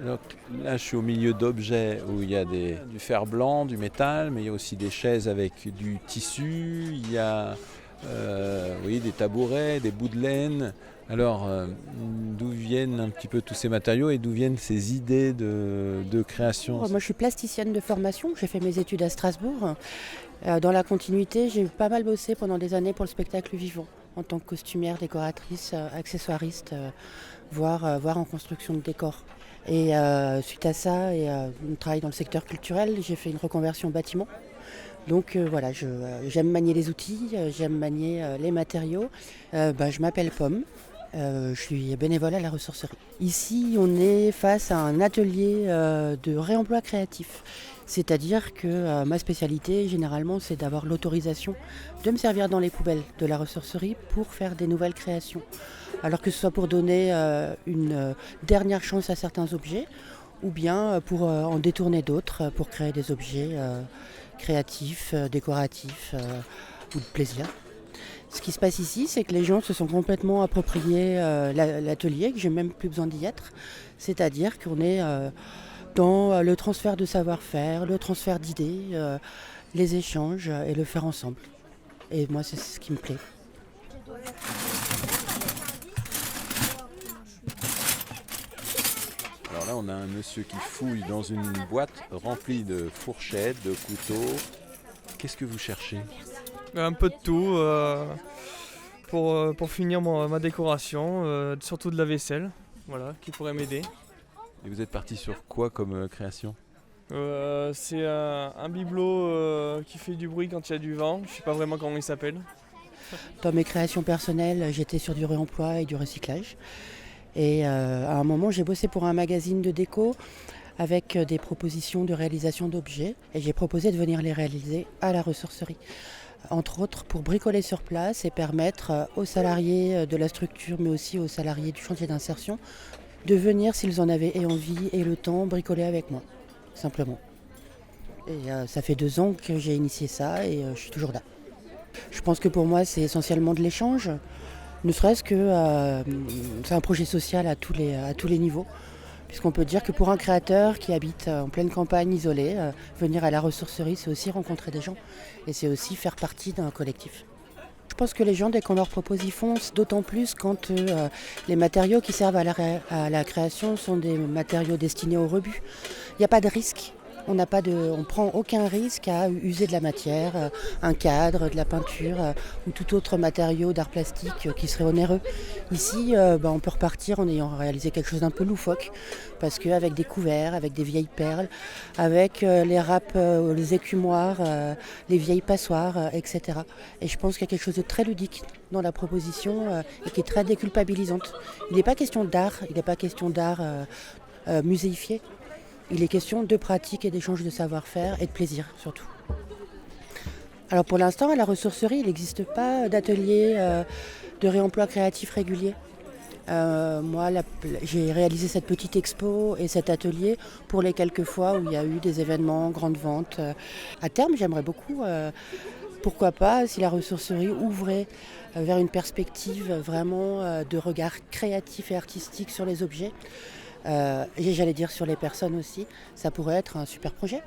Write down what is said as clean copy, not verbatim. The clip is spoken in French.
Donc, là, je suis au milieu d'objets où il y a du fer blanc, du métal, mais il y a aussi des chaises avec du tissu, il y a oui, des tabourets, des bouts de laine. Alors, d'où viennent un petit peu tous ces matériaux et d'où viennent ces idées de création? Moi, je suis plasticienne de formation. J'ai fait mes études à Strasbourg. Dans la continuité, j'ai pas mal bossé pendant des années pour le spectacle vivant, en tant que costumière, décoratrice, accessoiriste, voire en construction de décors. Et suite à ça, et mon travail dans le secteur culturel, j'ai fait une reconversion bâtiment. Donc voilà, j'aime manier les outils, j'aime manier les matériaux. Je m'appelle Pomme, je suis bénévole à la ressourcerie. Ici, on est face à un atelier de réemploi créatif. C'est-à-dire que ma spécialité, généralement, c'est d'avoir l'autorisation de me servir dans les poubelles de la ressourcerie pour faire des nouvelles créations. Alors que ce soit pour donner une dernière chance à certains objets, ou bien pour en détourner d'autres, pour créer des objets créatifs, décoratifs ou de plaisir. Ce qui se passe ici, c'est que les gens se sont complètement appropriés l'atelier, que j'ai même plus besoin d'y être. C'est-à-dire qu'on est dans le transfert de savoir-faire, le transfert d'idées, les échanges et le faire ensemble. Et moi, c'est ce qui me plaît. Alors là, on a un monsieur qui fouille dans une boîte remplie de fourchettes, de couteaux. Qu'est-ce que vous cherchez? Un peu de tout pour finir ma décoration, surtout de la vaisselle, voilà, qui pourrait m'aider. Et vous êtes parti sur quoi comme création? C'est un bibelot qui fait du bruit quand il y a du vent, je sais pas vraiment comment il s'appelle. Dans mes créations personnelles, j'étais sur du réemploi et du recyclage. Et à un moment, j'ai bossé pour un magazine de déco avec des propositions de réalisation d'objets. Et j'ai proposé de venir les réaliser à la ressourcerie. Entre autres pour bricoler sur place et permettre aux salariés de la structure, mais aussi aux salariés du chantier d'insertion, de venir, s'ils en avaient et envie et le temps, bricoler avec moi, simplement. Et ça fait 2 ans que j'ai initié ça et je suis toujours là. Je pense que pour moi, c'est essentiellement de l'échange, ne serait-ce que c'est un projet social à tous les niveaux. Puisqu'on peut dire que pour un créateur qui habite en pleine campagne isolée, venir à la ressourcerie, c'est aussi rencontrer des gens et c'est aussi faire partie d'un collectif. Je pense que les gens, dès qu'on leur propose, ils foncent, d'autant plus quand les matériaux qui servent à la création sont des matériaux destinés au rebut. Il n'y a pas de risque. On ne prend aucun risque à user de la matière, un cadre, de la peinture ou tout autre matériau d'art plastique qui serait onéreux. Ici, on peut repartir en ayant réalisé quelque chose d'un peu loufoque parce qu'avec des couverts, avec des vieilles perles, avec les râpes, les écumoires, les vieilles passoires, etc. Et je pense qu'il y a quelque chose de très ludique dans la proposition et qui est très déculpabilisante. Il n'est pas question d'art, il n'est pas question d'art muséifié. Il est question de pratique et d'échange de savoir-faire et de plaisir surtout. Alors pour l'instant, à la ressourcerie, il n'existe pas d'atelier de réemploi créatif régulier. Moi, j'ai réalisé cette petite expo et cet atelier pour les quelques fois où il y a eu des événements, grandes ventes. À terme, j'aimerais beaucoup, pourquoi pas, si la ressourcerie ouvrait vers une perspective vraiment de regard créatif et artistique sur les objets. Et j'allais dire sur les personnes aussi, ça pourrait être un super projet.